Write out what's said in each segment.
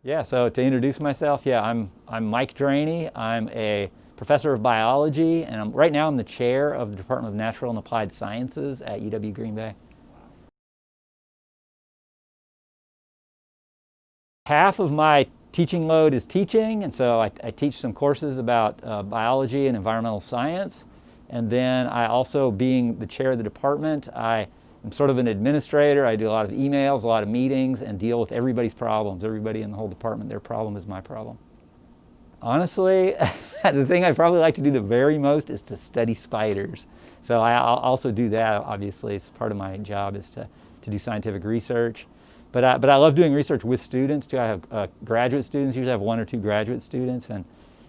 Yeah, so to introduce myself, yeah, I'm Mike Draney. I'm a professor of biology, and right now I'm the chair of the Department of Natural and Applied Sciences at UWGB. Half of my teaching load is teaching, and so I teach some courses about biology and environmental science. And then I also, being the chair of the department, I am sort of an administrator. I do a lot of emails, a lot of meetings, and deal with everybody's problems. Everybody in the whole department, their problem is my problem. Honestly, the thing I probably like to do the very most is to study spiders. So I'll also do that, obviously. It's part of my job is to do scientific research. But I love doing research with students too. I have graduate students, usually have 1 or 2 graduate students,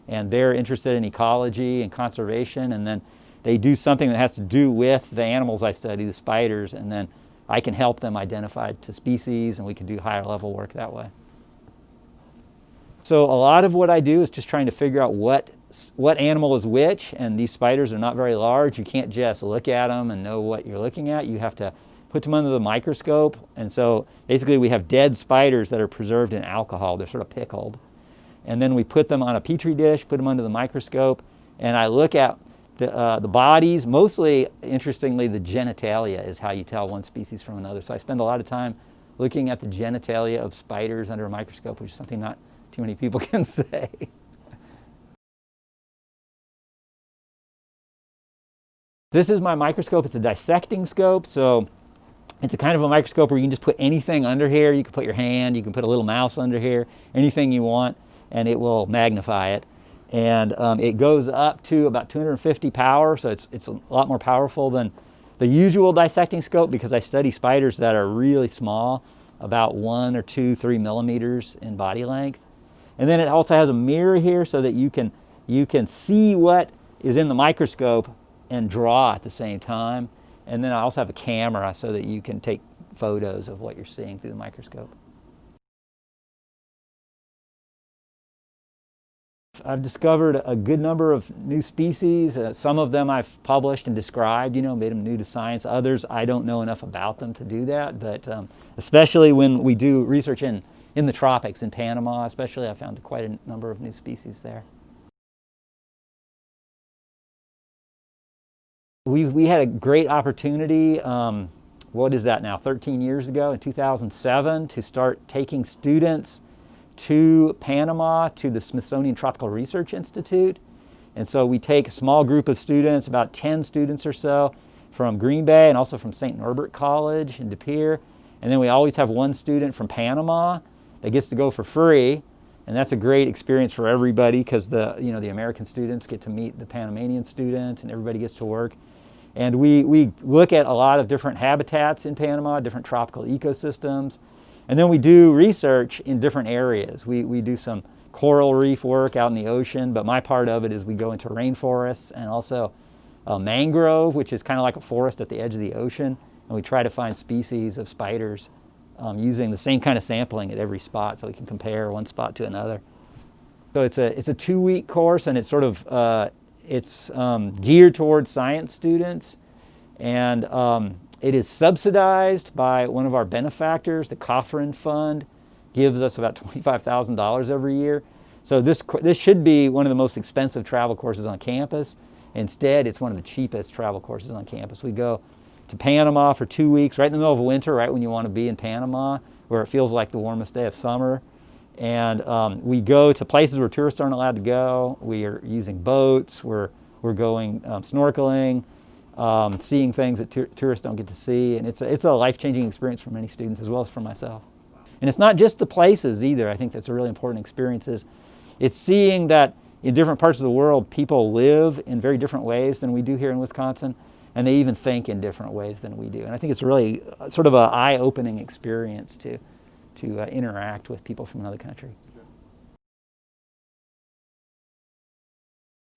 and they're interested in ecology and conservation, and then they do something that has to do with the animals I study, the spiders, and then I can help them identify to species, and we can do higher level work that way. So a lot of what I do is just trying to figure out what animal is which, and these spiders are not very large. You can't just look at them and know what you're looking at. You have to put them under the microscope, and so basically we have dead spiders that are preserved in alcohol. They're sort of pickled. And then we put them on a petri dish, put them under the microscope, and I look at the bodies. Mostly, interestingly, the genitalia is how you tell one species from another. So I spend a lot of time looking at the genitalia of spiders under a microscope, which is something not too many people can say. This is my microscope. It's a dissecting scope, so it's a kind of a microscope where you can just put anything under here. You can put your hand, you can put a little mouse under here, anything you want, and it will magnify it. And it goes up to about 250 power, so it's a lot more powerful than the usual dissecting scope because I study spiders that are really small, about 1 or 2, 3 millimeters in body length. And then it also has a mirror here so that you can see what is in the microscope and draw at the same time. And then I also have a camera so that you can take photos of what you're seeing through the microscope. I've discovered a good number of new species. Some of them I've published and described, made them new to science. Others, I don't know enough about them to do that, but especially when we do research in the tropics, in Panama especially, I found quite a number of new species there. We had a great opportunity, what is that now, 13 years ago, in 2007, to start taking students to Panama, to the Smithsonian Tropical Research Institute. And so we take a small group of students, about 10 students or so, from Green Bay and also from St. Norbert College in De Pere. And then we always have one student from Panama that gets to go for free. And that's a great experience for everybody because the American students get to meet the Panamanian student and everybody gets to work. And we look at a lot of different habitats in Panama, different tropical ecosystems. And then we do research in different areas. We do some coral reef work out in the ocean, but my part of it is we go into rainforests and also mangrove, which is kind of like a forest at the edge of the ocean. And we try to find species of spiders using the same kind of sampling at every spot so we can compare one spot to another. So it's a 2-week course, and it's sort of it's geared towards science students, and it is subsidized by one of our benefactors. The Coffrin Fund gives us about $25,000 every year. So this should be one of the most expensive travel courses on campus. Instead, it's one of the cheapest travel courses on campus. We go to Panama for 2 weeks, right in the middle of winter, right when you want to be in Panama, where it feels like the warmest day of summer. And we go to places where tourists aren't allowed to go. We are using boats. We're going snorkeling, seeing things that tourists don't get to see. And it's a life-changing experience for many students as well as for myself. And it's not just the places either. I think that's a really important experience. It's seeing that in different parts of the world, people live in very different ways than we do here in Wisconsin, and they even think in different ways than we do. And I think it's really sort of an eye-opening experience to interact with people from another country.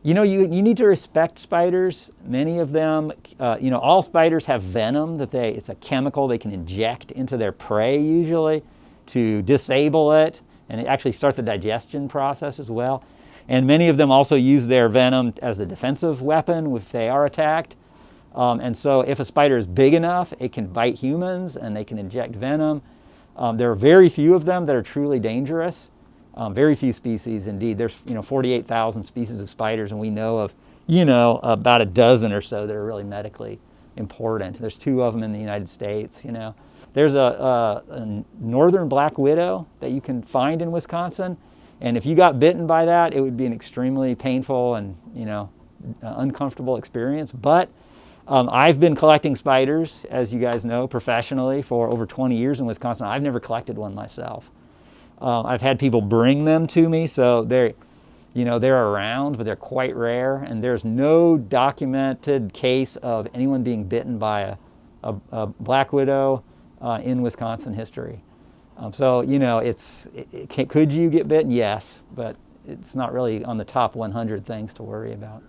You need to respect spiders. Many of them, all spiders have venom it's a chemical they can inject into their prey usually to disable it and actually start the digestion process as well. And many of them also use their venom as a defensive weapon if they are attacked. And so if a spider is big enough, it can bite humans and they can inject venom. There are very few of them that are truly dangerous. Very few species indeed. There's 48,000 species of spiders, and we know of about a dozen or so that are really medically important. There's 2 of them in the United States. There's a northern black widow that you can find in Wisconsin, and if you got bitten by that, it would be an extremely painful and uncomfortable experience. But I've been collecting spiders, as you guys know, professionally for over 20 years in Wisconsin. I've never collected one myself. I've had people bring them to me, so they're around, but they're quite rare, and there's no documented case of anyone being bitten by a black widow in Wisconsin history. So could you get bitten? Yes, but it's not really on the top 100 things to worry about.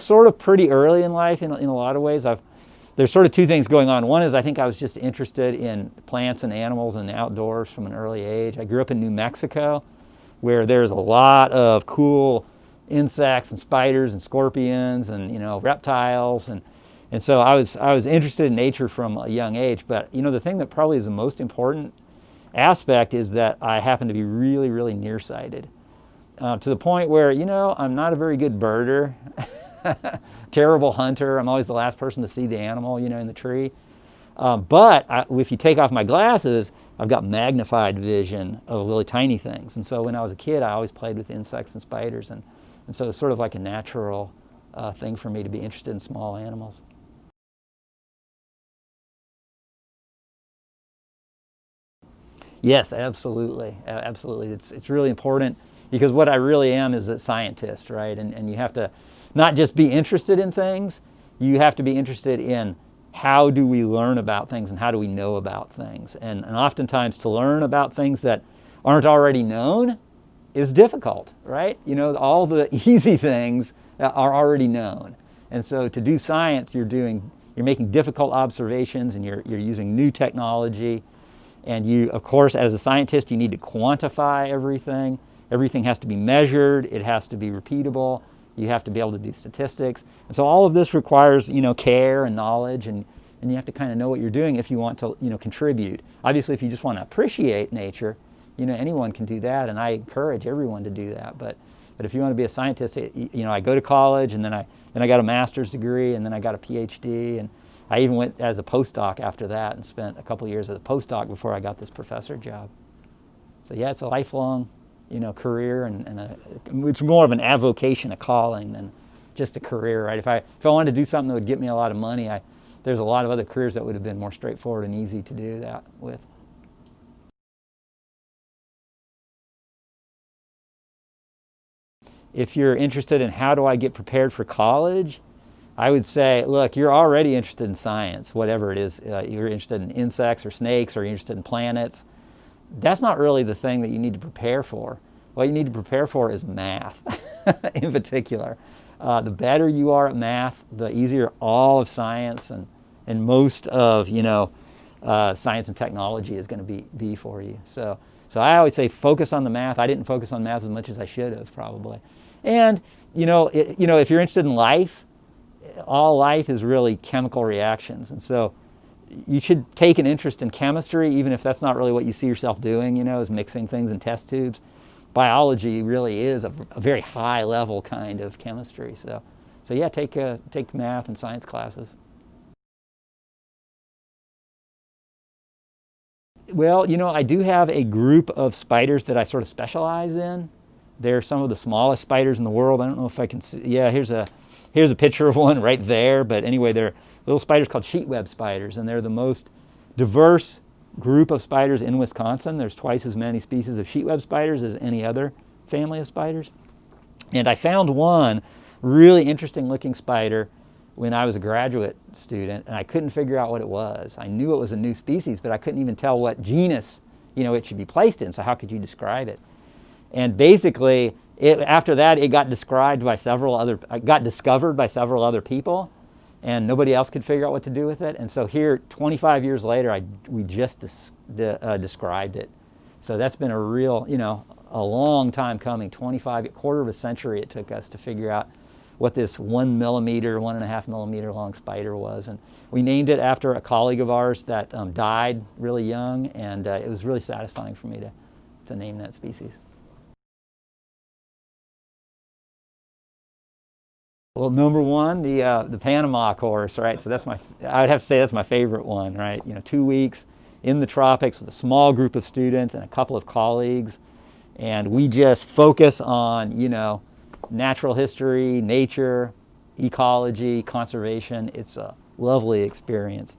Sort of pretty early in life in a lot of ways. There's sort of 2 things going on. One is I think I was just interested in plants and animals and the outdoors from an early age. I grew up in New Mexico, where there's a lot of cool insects and spiders and scorpions and reptiles, and so I was interested in nature from a young age. But the thing that probably is the most important aspect is that I happen to be really, really nearsighted, to the point where I'm not a very good birder. Terrible hunter. I'm always the last person to see the animal, in the tree. But if you take off my glasses, I've got magnified vision of really tiny things. And so when I was a kid, I always played with insects and spiders. And so it's sort of like a natural thing for me to be interested in small animals. Yes, absolutely. Absolutely. It's really important, because what I really am is a scientist, right? And you have to not just be interested in things, you have to be interested in how do we learn about things and how do we know about things. And oftentimes to learn about things that aren't already known is difficult, right? All the easy things are already known. And so to do science, you're making difficult observations, and you're using new technology. And you, of course, as a scientist, you need to quantify everything. Everything has to be measured. It has to be repeatable. You have to be able to do statistics. And so all of this requires, care and knowledge, and you have to kind of know what you're doing if you want to, contribute. Obviously, if you just want to appreciate nature, anyone can do that, and I encourage everyone to do that. But if you want to be a scientist, I go to college, and then I got a master's degree, and then I got a PhD, and I even went as a postdoc after that and spent a couple years as a postdoc before I got this professor job. So yeah, it's a lifelong career, and it's more of an avocation, a calling, than just a career, right? If I wanted to do something that would get me a lot of money, there's a lot of other careers that would have been more straightforward and easy to do that with. If you're interested in how do I get prepared for college, I would say, look, you're already interested in science, whatever it is. You're interested in insects or snakes, or you're interested in planets. That's not really the thing that you need to prepare for. What you need to prepare for is math, in particular. The better you are at math, the easier all of science and most of science and technology is going to be for you. So I always say focus on the math. I didn't focus on math as much as I should have, probably. And if you're interested in life, all life is really chemical reactions, and so you should take an interest in chemistry, even if that's not really what you see yourself doing, is mixing things in test tubes. Biology really is a very high level kind of chemistry. So yeah, take math and science classes. Well, I do have a group of spiders that I sort of specialize in. They're some of the smallest spiders in the world. I don't know if I can see. Yeah, here's a picture of one right there. But anyway, they're little spiders called sheetweb spiders, and they're the most diverse group of spiders in Wisconsin. There's twice as many species of sheetweb spiders as any other family of spiders. And I found one really interesting looking spider when I was a graduate student, and I couldn't figure out what it was. I knew it was a new species, but I couldn't even tell what genus it should be placed in, so how could you describe it? And basically, after that, it got discovered by several other people, and nobody else could figure out what to do with it. And so here, 25 years later, we just described it. So that's been a real, a long time coming. Quarter of a century it took us to figure out what this 1 millimeter, 1.5 millimeter long spider was. And we named it after a colleague of ours that died really young, and it was really satisfying for me to name that species. Well, number one, the Panama course, right? So that's I would have to say that's my favorite one, right? 2 weeks in the tropics with a small group of students and a couple of colleagues, and we just focus on, natural history, nature, ecology, conservation. It's a lovely experience.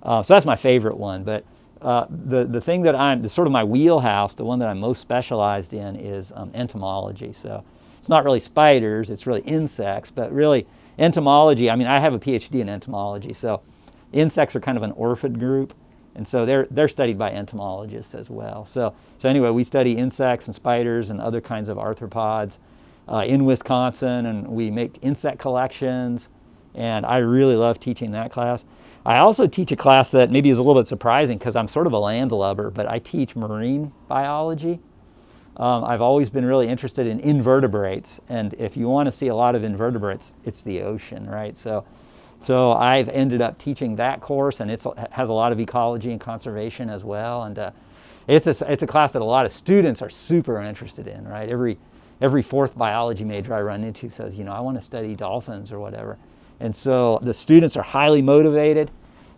So that's my favorite one. But the thing that sort of my wheelhouse, the one that I'm most specialized in, is entomology. So it's not really spiders, it's really insects, but really entomology. I mean, I have a PhD in entomology, so insects are kind of an orphaned group, and so they're studied by entomologists as well. So anyway, we study insects and spiders and other kinds of arthropods in Wisconsin, and we make insect collections, and I really love teaching that class. I also teach a class that maybe is a little bit surprising because I'm sort of a landlubber, but I teach marine biology. I've always been really interested in invertebrates, and if you want to see a lot of invertebrates, it's the ocean, right? So I've ended up teaching that course, and it has a lot of ecology and conservation as well, and it's a class that a lot of students are super interested in, right? Every fourth biology major I run into says, I want to study dolphins or whatever, and so the students are highly motivated.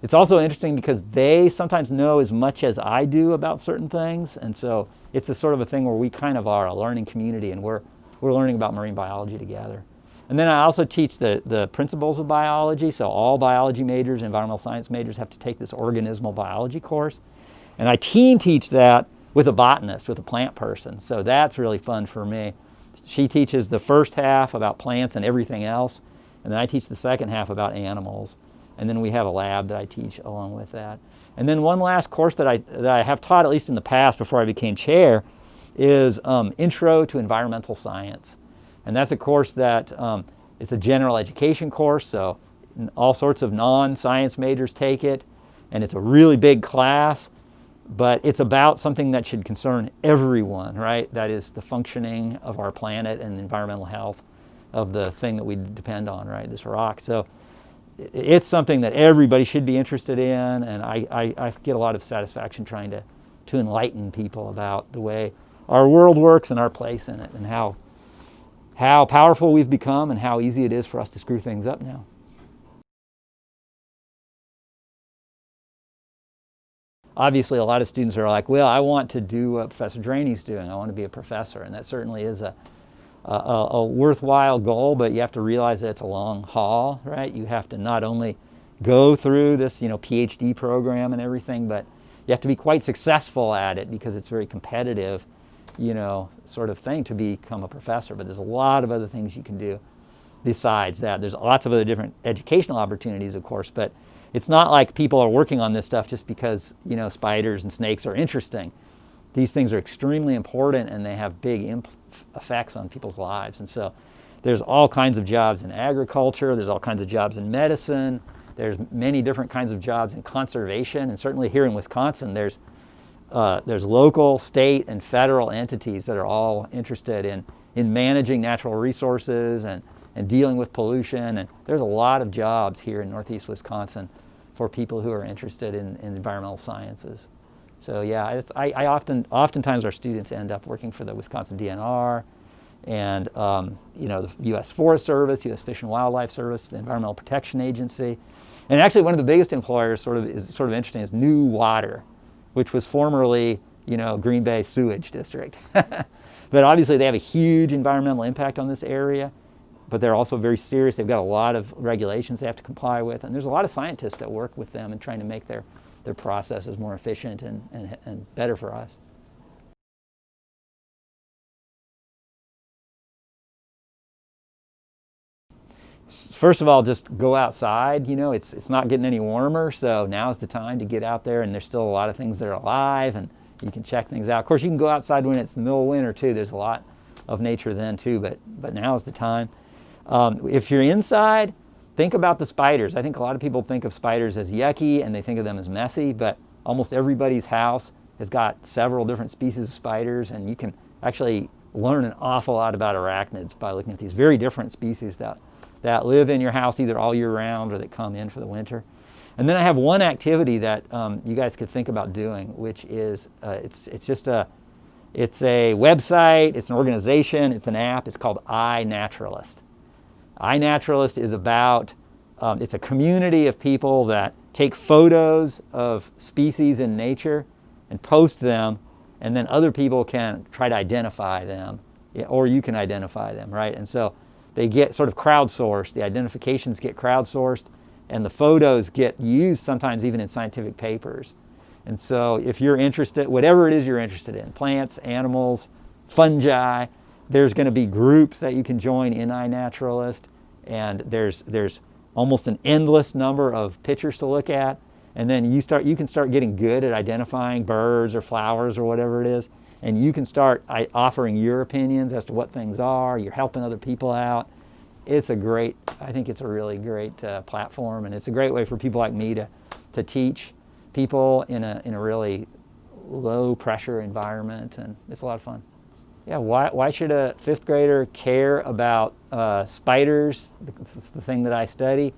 It's also interesting because they sometimes know as much as I do about certain things, and so it's a sort of a thing where we kind of are a learning community, and we're learning about marine biology together. And then I also teach the principles of biology, so all biology majors, environmental science majors have to take this organismal biology course. And I team teach that with a botanist, with a plant person, so that's really fun for me. She teaches the first half about plants and everything else, and then I teach the second half about animals. And then we have a lab that I teach along with that. And then one last course that I have taught, at least in the past before I became chair, is Intro to Environmental Science. And that's a course that it's a general education course, so all sorts of non-science majors take it, and it's a really big class, but it's about something that should concern everyone, right? That is the functioning of our planet and environmental health of the thing that we depend on, right? This rock. So it's something that everybody should be interested in, and I get a lot of satisfaction trying to enlighten people about the way our world works and our place in it, and how powerful we've become and how easy it is for us to screw things up now. Obviously, a lot of students are like, well, I want to do what Professor Draney's doing. I want to be a professor, and that certainly is a worthwhile goal, but you have to realize that it's a long haul, right? You have to not only go through this, PhD program and everything, but you have to be quite successful at it because it's very competitive, sort of thing to become a professor. But there's a lot of other things you can do besides that. There's lots of other different educational opportunities, of course, but it's not like people are working on this stuff just because, spiders and snakes are interesting. These things are extremely important, and they have big effects on people's lives. And so there's all kinds of jobs in agriculture, there's all kinds of jobs in medicine, there's many different kinds of jobs in conservation, and certainly here in Wisconsin there's local, state, and federal entities that are all interested in managing natural resources and dealing with pollution, and there's a lot of jobs here in Northeast Wisconsin for people who are interested in environmental sciences. So yeah, oftentimes our students end up working for the Wisconsin DNR, and the U.S. Forest Service, U.S. Fish and Wildlife Service, the Environmental Protection Agency, and actually one of the biggest employers sort of interesting is New Water, which was formerly Green Bay Sewage District. But obviously they have a huge environmental impact on this area, but they're also very serious. They've got a lot of regulations they have to comply with, and there's a lot of scientists that work with them and trying to make their processes more efficient and better for us. First of all, just go outside. It's not getting any warmer, so now's the time to get out there, and there's still a lot of things that are alive, and you can check things out. Of course, you can go outside when it's the middle of winter too. There's a lot of nature then too, but now is the time. If you're inside, think about the spiders. I think a lot of people think of spiders as yucky and they think of them as messy, but almost everybody's house has got several different species of spiders, and you can actually learn an awful lot about arachnids by looking at these very different species that that live in your house either all year round or that come in for the winter. And then I have one activity that you guys could think about doing, which is it's a website, it's an organization, it's an app. It's called iNaturalist. iNaturalist is about it's a community of people that take photos of species in nature and post them, and then other people can try to identify them, or you can identify them, right? And so they get sort of crowdsourced. The identifications get crowdsourced, and the photos get used sometimes even in scientific papers. And so if you're interested, whatever it is you're interested in, plants, animals, fungi, there's going to be groups that you can join in iNaturalist, and there's almost an endless number of pictures to look at, and then you can start getting good at identifying birds or flowers or whatever it is, and you can start offering your opinions as to what things are. You're helping other people out. I think it's a really great platform, and it's a great way for people like me to teach people in a really low pressure environment, and it's a lot of fun. Yeah, why should a 5th grader care about spiders, the thing that I study?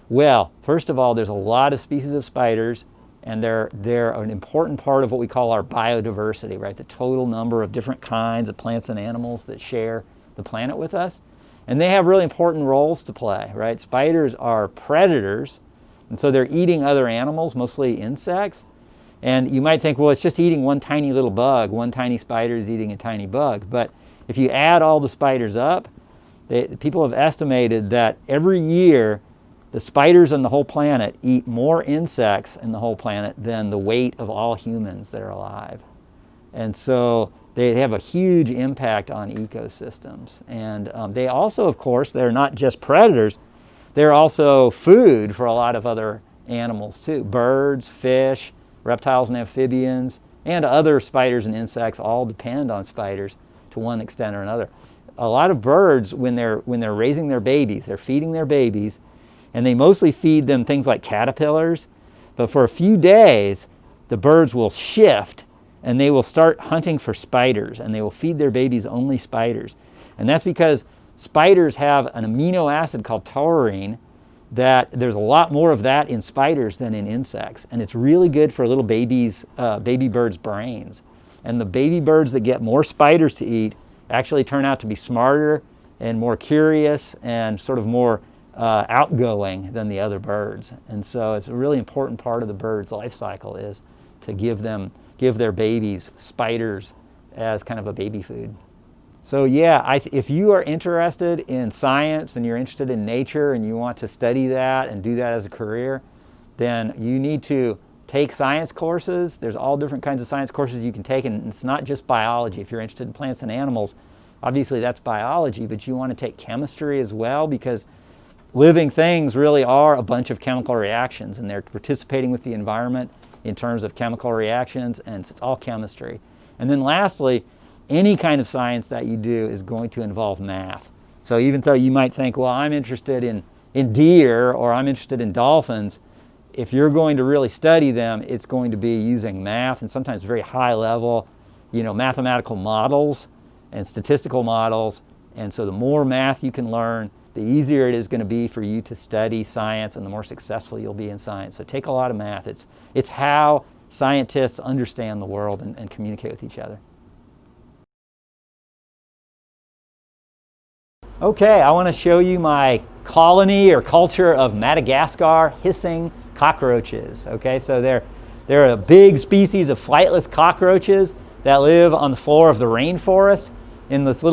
Well, first of all, there's a lot of species of spiders, and they're an important part of what we call our biodiversity, right? The total number of different kinds of plants and animals that share the planet with us. And they have really important roles to play, right? Spiders are predators, and so they're eating other animals, mostly insects. And you might think, well, it's just eating one tiny little bug. One tiny spider is eating a tiny bug. But if you add all the spiders up, people have estimated that every year the spiders on the whole planet eat more insects in the whole planet than the weight of all humans that are alive. And so they have a huge impact on ecosystems. And they also, of course, they're not just predators, they're also food for a lot of other animals too. Birds, fish, reptiles and amphibians, and other spiders and insects all depend on spiders to one extent or another. A lot of birds, when they're raising their babies, they're feeding their babies, and they mostly feed them things like caterpillars, but for a few days, the birds will shift and they will start hunting for spiders, and they will feed their babies only spiders. And that's because spiders have an amino acid called taurine, that there's a lot more of that in spiders than in insects, and it's really good for little baby birds' brains. And the baby birds that get more spiders to eat actually turn out to be smarter and more curious and sort of more outgoing than the other birds. And so it's a really important part of the bird's life cycle is to give their babies spiders as kind of a baby food. So yeah, if you are interested in science and you're interested in nature and you want to study that and do that as a career, then you need to take science courses. There's all different kinds of science courses you can take, and it's not just biology. If you're interested in plants and animals, obviously that's biology, but you want to take chemistry as well, because living things really are a bunch of chemical reactions, and they're participating with the environment in terms of chemical reactions, and it's all chemistry. And then lastly, any kind of science that you do is going to involve math. So even though you might think, well, I'm interested in deer or I'm interested in dolphins, if you're going to really study them, it's going to be using math, and sometimes very high level, mathematical models and statistical models. And so the more math you can learn, the easier it is going to be for you to study science, and the more successful you'll be in science. So take a lot of math. It's how scientists understand the world and communicate with each other. Okay, I want to show you my colony or culture of Madagascar hissing cockroaches. Okay, so they're a big species of flightless cockroaches that live on the floor of the rainforest in this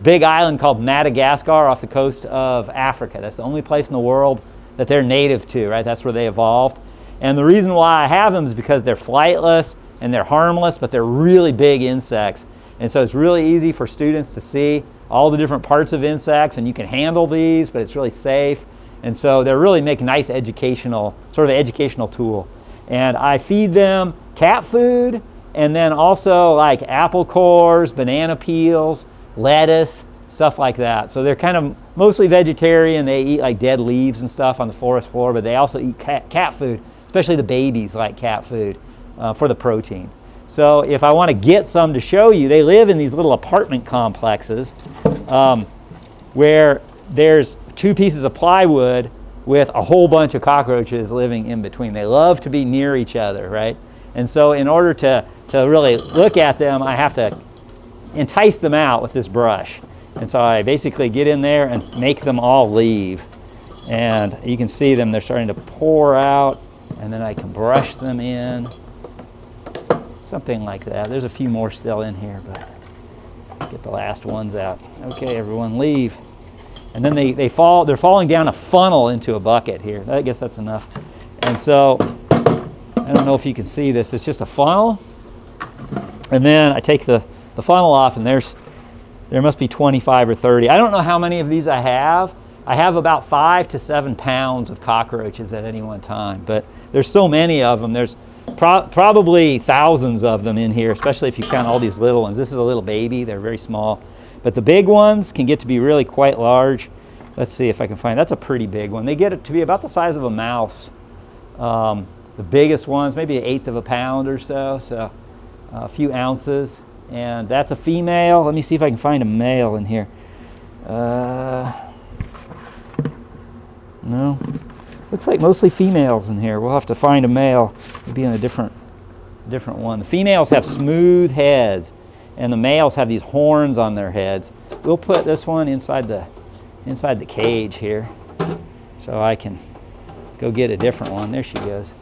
big island called Madagascar off the coast of Africa. That's the only place in the world that they're native to, right? That's where they evolved. And the reason why I have them is because they're flightless and they're harmless, but they're really big insects. And so it's really easy for students to see all the different parts of insects, and you can handle these, but it's really safe. And so they really make a nice educational tool. And I feed them cat food, and then also like apple cores, banana peels, lettuce, stuff like that. So they're kind of mostly vegetarian. They eat like dead leaves and stuff on the forest floor, but they also eat cat food, especially the babies like cat food for the protein. So if I want to get some to show you, they live in these little apartment complexes where there's 2 pieces of plywood with a whole bunch of cockroaches living in between. They love to be near each other, right? And so in order to really look at them, I have to entice them out with this brush. And so I basically get in there and make them all leave. And you can see them, they're starting to pour out, and then I can brush them in. Something like that. There's a few more still in here, but get the last ones out. Okay, everyone, leave. And then they're falling down a funnel into a bucket here. I guess that's enough. And so, I don't know if you can see this. It's just a funnel. And then I take the funnel off, and there must be 25 or 30. I don't know how many of these I have. I have about 5 to 7 pounds of cockroaches at any one time. But there's so many of them. There's probably thousands of them in here, especially if you count all these little ones. This is a little baby. They're very small. But the big ones can get to be really quite large. Let's see if I can find, that's a pretty big one. They get it to be about the size of a mouse. The biggest ones, maybe 1/8 of a pound or so, so a few ounces. And that's a female. Let me see if I can find a male in here. No. Looks like mostly females in here. We'll have to find a male. It'll be in a different one. The females have smooth heads, and the males have these horns on their heads. We'll put this one inside the cage here, so I can go get a different one. There she goes.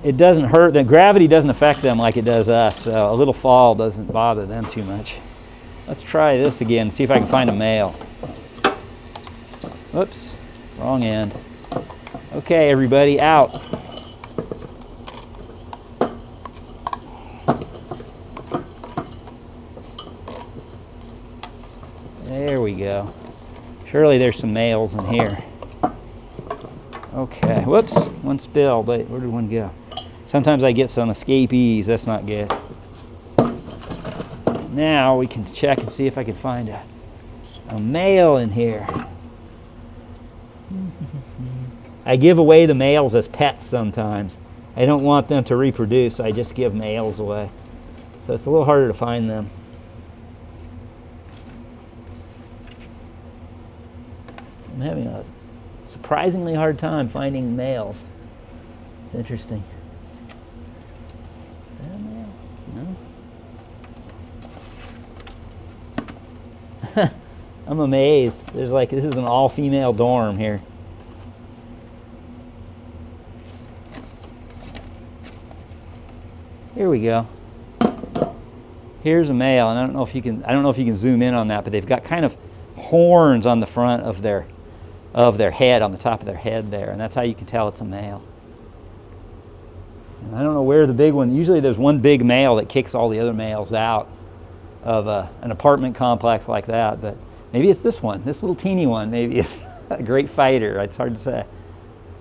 It doesn't hurt. The gravity doesn't affect them like it does us, so a little fall doesn't bother them too much. Let's try this again, see if I can find a male. Oops, wrong end. Okay, everybody, out. There we go. Surely there's some males in here. Okay, whoops, one spilled. Wait, where did one go? Sometimes I get some escapees, that's not good. Now we can check and see if I can find a male in here. I give away the males as pets sometimes. I don't want them to reproduce, so I just give males away. So it's a little harder to find them. I'm having a surprisingly hard time finding males. It's interesting. Is that a male? No? I'm amazed. There's like, this is an all-female dorm here. Here we go. Here's a male, and I don't know if you can zoom in on that, but they've got kind of horns on the front of their head, on the top of their head there, and that's how you can tell it's a male. And I don't know where the big one, usually there's one big male that kicks all the other males out of an apartment complex like that, but maybe it's this one, this little teeny one, maybe a great fighter, it's hard to say.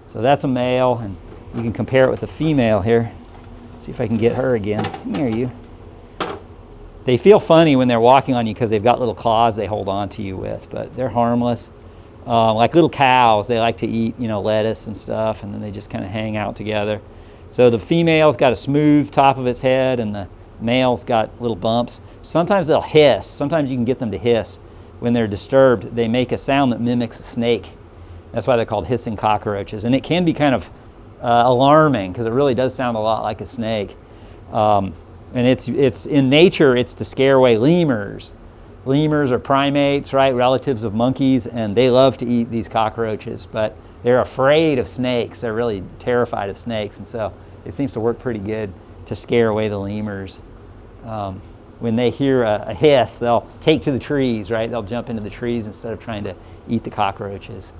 So that's a male, and you can compare it with a female here. See if I can get her again. Come here, you. They feel funny when they're walking on you because they've got little claws they hold on to you with, but they're harmless. Like little cows, they like to eat, lettuce and stuff, and then they just kind of hang out together. So the female's got a smooth top of its head, and the male's got little bumps. Sometimes they'll hiss. Sometimes you can get them to hiss. When they're disturbed, they make a sound that mimics a snake. That's why they're called hissing cockroaches. And it can be kind of alarming because it really does sound a lot like a snake. And it's in nature, it's to scare away lemurs. Lemurs are primates, right, relatives of monkeys, and they love to eat these cockroaches, but they're afraid of snakes. They're really terrified of snakes, and so it seems to work pretty good to scare away the lemurs. When they hear a hiss, they'll take to the trees, right? They'll jump into the trees instead of trying to eat the cockroaches.